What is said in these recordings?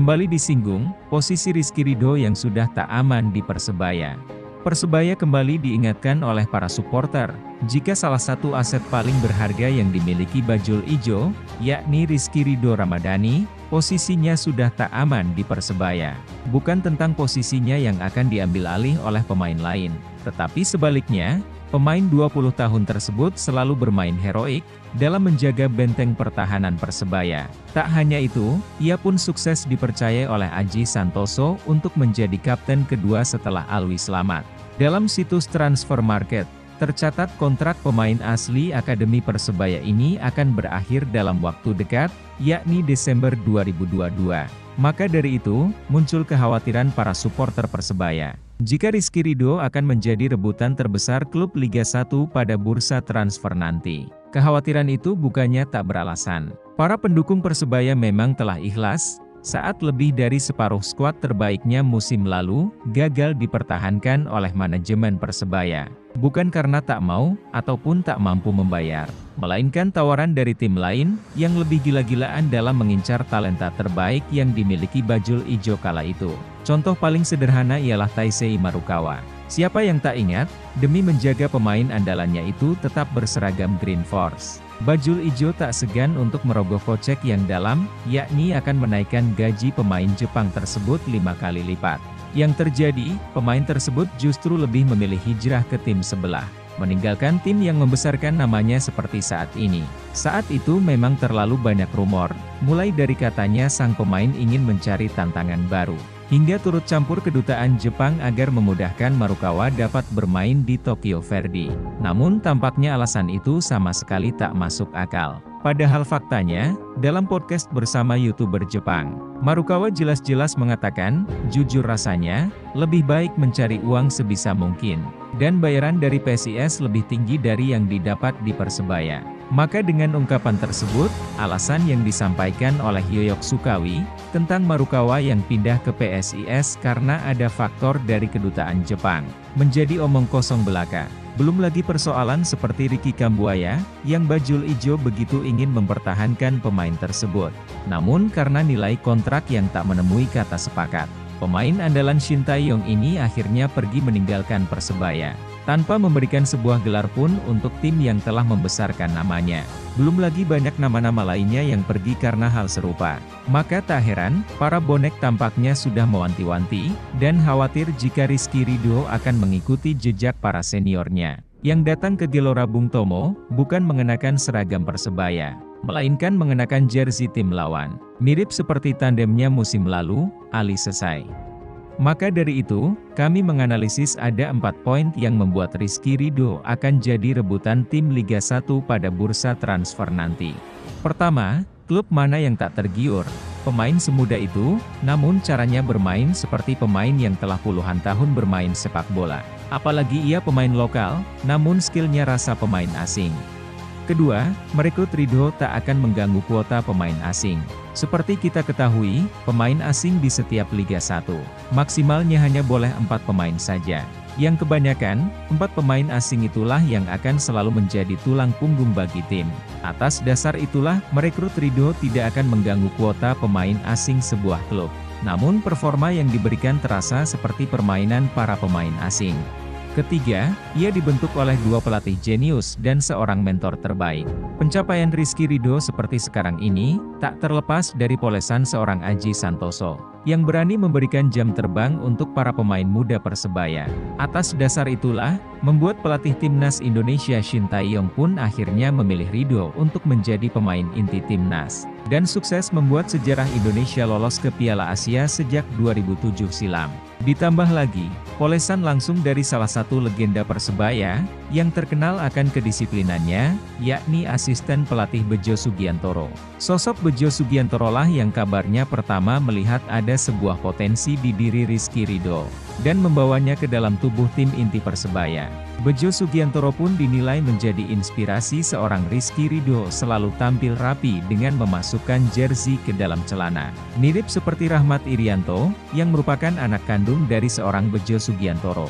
Kembali disinggung, posisi Rizky Ridho yang sudah tak aman di Persebaya. Persebaya kembali diingatkan oleh para supporter, jika salah satu aset paling berharga yang dimiliki Bajul Ijo, yakni Rizky Ridho Ramadhani, posisinya sudah tak aman di Persebaya. Bukan tentang posisinya yang akan diambil alih oleh pemain lain, tetapi sebaliknya, pemain 20 tahun tersebut selalu bermain heroik, dalam menjaga benteng pertahanan Persebaya. Tak hanya itu, ia pun sukses dipercaya oleh Aji Santoso untuk menjadi kapten kedua setelah Alwi Slamet. Dalam situs Transfer Market, tercatat kontrak pemain asli Akademi Persebaya ini akan berakhir dalam waktu dekat, yakni Desember 2022. Maka dari itu, muncul kekhawatiran para supporter Persebaya. Jika Rizky Ridho akan menjadi rebutan terbesar klub Liga 1 pada bursa transfer nanti. Kekhawatiran itu bukannya tak beralasan. Para pendukung Persebaya memang telah ikhlas, saat lebih dari separuh skuad terbaiknya musim lalu, gagal dipertahankan oleh manajemen Persebaya. Bukan karena tak mau, ataupun tak mampu membayar, melainkan tawaran dari tim lain, yang lebih gila-gilaan dalam mengincar talenta terbaik yang dimiliki Bajul Ijo kala itu. Contoh paling sederhana ialah Taisei Marukawa. Siapa yang tak ingat, demi menjaga pemain andalannya itu tetap berseragam Green Force. Bajul Ijo tak segan untuk merogoh kocek yang dalam, yakni akan menaikkan gaji pemain Jepang tersebut 5 kali lipat. Yang terjadi, pemain tersebut justru lebih memilih hijrah ke tim sebelah, meninggalkan tim yang membesarkan namanya seperti saat ini. Saat itu memang terlalu banyak rumor, mulai dari katanya sang pemain ingin mencari tantangan baru, hingga turut campur kedutaan Jepang agar memudahkan Marukawa dapat bermain di Tokyo Verdy. Namun tampaknya alasan itu sama sekali tak masuk akal. Padahal faktanya, dalam podcast bersama YouTuber Jepang, Marukawa jelas-jelas mengatakan, jujur rasanya, lebih baik mencari uang sebisa mungkin, dan bayaran dari PSIS lebih tinggi dari yang didapat di Persebaya. Maka dengan ungkapan tersebut, alasan yang disampaikan oleh Yoyok Sukawi, tentang Marukawa yang pindah ke PSIS karena ada faktor dari kedutaan Jepang, menjadi omong kosong belaka. Belum lagi persoalan seperti Ricky Kambuaya, yang Bajul Ijo begitu ingin mempertahankan pemain tersebut. Namun karena nilai kontrak yang tak menemui kata sepakat, pemain andalan Shin Tae-yong ini akhirnya pergi meninggalkan Persebaya, tanpa memberikan sebuah gelar pun untuk tim yang telah membesarkan namanya. Belum lagi banyak nama-nama lainnya yang pergi karena hal serupa. Maka tak heran, para bonek tampaknya sudah mewanti-wanti, dan khawatir jika Rizky Ridho akan mengikuti jejak para seniornya, yang datang ke Gelora Bung Tomo, bukan mengenakan seragam Persebaya, melainkan mengenakan jersey tim lawan. Mirip seperti tandemnya musim lalu, Ali Sesai. Maka dari itu, kami menganalisis ada 4 poin yang membuat Rizky Ridho akan jadi rebutan tim Liga 1 pada bursa transfer nanti. Pertama, klub mana yang tak tergiur? Pemain semuda itu, namun caranya bermain seperti pemain yang telah puluhan tahun bermain sepak bola. Apalagi ia pemain lokal, namun skillnya rasa pemain asing. Kedua, merekrut Ridho tak akan mengganggu kuota pemain asing. Seperti kita ketahui, pemain asing di setiap Liga 1, maksimalnya hanya boleh 4 pemain saja. Yang kebanyakan, 4 pemain asing itulah yang akan selalu menjadi tulang punggung bagi tim. Atas dasar itulah, merekrut Ridho tidak akan mengganggu kuota pemain asing sebuah klub. Namun performa yang diberikan terasa seperti permainan para pemain asing. Ketiga, ia dibentuk oleh 2 pelatih jenius dan seorang mentor terbaik. Pencapaian Rizky Ridho seperti sekarang ini, tak terlepas dari polesan seorang Aji Santoso, yang berani memberikan jam terbang untuk para pemain muda Persebaya. Atas dasar itulah, membuat pelatih timnas Indonesia Shin Tae-yong pun akhirnya memilih Ridho untuk menjadi pemain inti timnas, dan sukses membuat sejarah Indonesia lolos ke Piala Asia sejak 2007 silam. Ditambah lagi, polesan langsung dari salah satu legenda Persebaya, yang terkenal akan kedisiplinannya, yakni asisten pelatih Bejo Sugiantoro. Sosok Bejo Sugiantoro lah yang kabarnya pertama melihat ada sebuah potensi di diri Rizky Ridho, dan membawanya ke dalam tubuh tim inti Persebaya. Bejo Sugiantoro pun dinilai menjadi inspirasi seorang Rizky Ridho selalu tampil rapi dengan memasukkan jersey ke dalam celana. Mirip seperti Rahmat Irianto, yang merupakan anak kandung dari seorang Bejo Sugiantoro.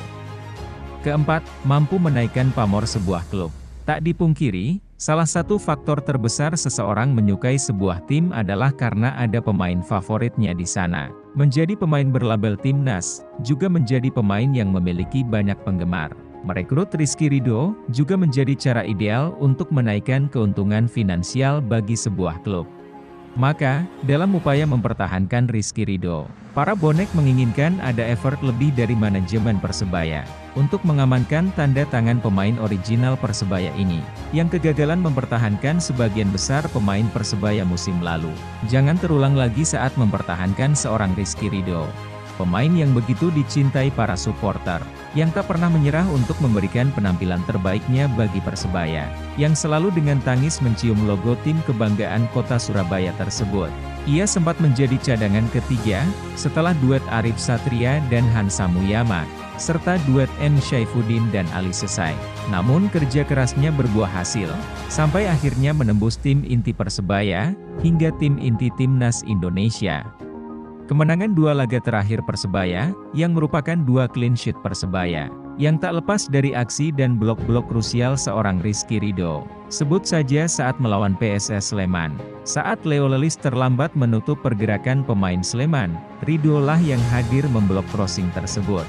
Keempat, mampu menaikkan pamor sebuah klub. Tak dipungkiri, Salah satu faktor terbesar seseorang menyukai sebuah tim adalah karena ada pemain favoritnya di sana. Menjadi pemain berlabel timnas, juga menjadi pemain yang memiliki banyak penggemar. Merekrut Rizky Ridho, juga menjadi cara ideal untuk menaikkan keuntungan finansial bagi sebuah klub. Maka, dalam upaya mempertahankan Rizky Ridho, para bonek menginginkan ada effort lebih dari manajemen Persebaya, untuk mengamankan tanda tangan pemain original Persebaya ini, yang kegagalan mempertahankan sebagian besar pemain Persebaya musim lalu. Jangan terulang lagi saat mempertahankan seorang Rizky Ridho, pemain yang begitu dicintai para supporter, yang tak pernah menyerah untuk memberikan penampilan terbaiknya bagi Persebaya, yang selalu dengan tangis mencium logo tim kebanggaan kota Surabaya tersebut. Ia sempat menjadi cadangan ketiga, setelah duet Arif Satria dan Hansa Muyama, serta duet M. Syaifuddin dan Ali Sesai. Namun kerja kerasnya berbuah hasil, sampai akhirnya menembus tim inti Persebaya, hingga tim inti Timnas Indonesia. Kemenangan dua laga terakhir Persebaya, yang merupakan dua clean sheet Persebaya, yang tak lepas dari aksi dan blok-blok krusial seorang Rizky Ridho. Sebut saja saat melawan PSS Sleman. Saat Leo Lelis terlambat menutup pergerakan pemain Sleman, Ridho lah yang hadir memblok crossing tersebut.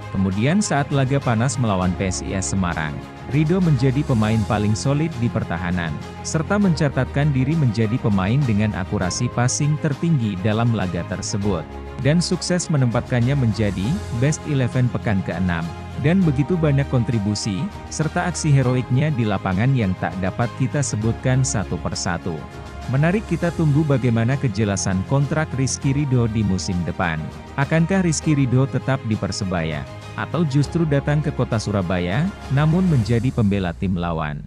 Kemudian saat laga panas melawan PSIS Semarang, Ridho menjadi pemain paling solid di pertahanan, serta mencatatkan diri menjadi pemain dengan akurasi passing tertinggi dalam laga tersebut, dan sukses menempatkannya menjadi Best 11 pekan ke-6, dan begitu banyak kontribusi, serta aksi heroiknya di lapangan yang tak dapat kita sebutkan satu persatu. Menarik kita tunggu bagaimana kejelasan kontrak Rizky Ridho di musim depan. Akankah Rizky Ridho tetap di Persebaya? Atau justru datang ke kota Surabaya, namun menjadi pembela tim lawan?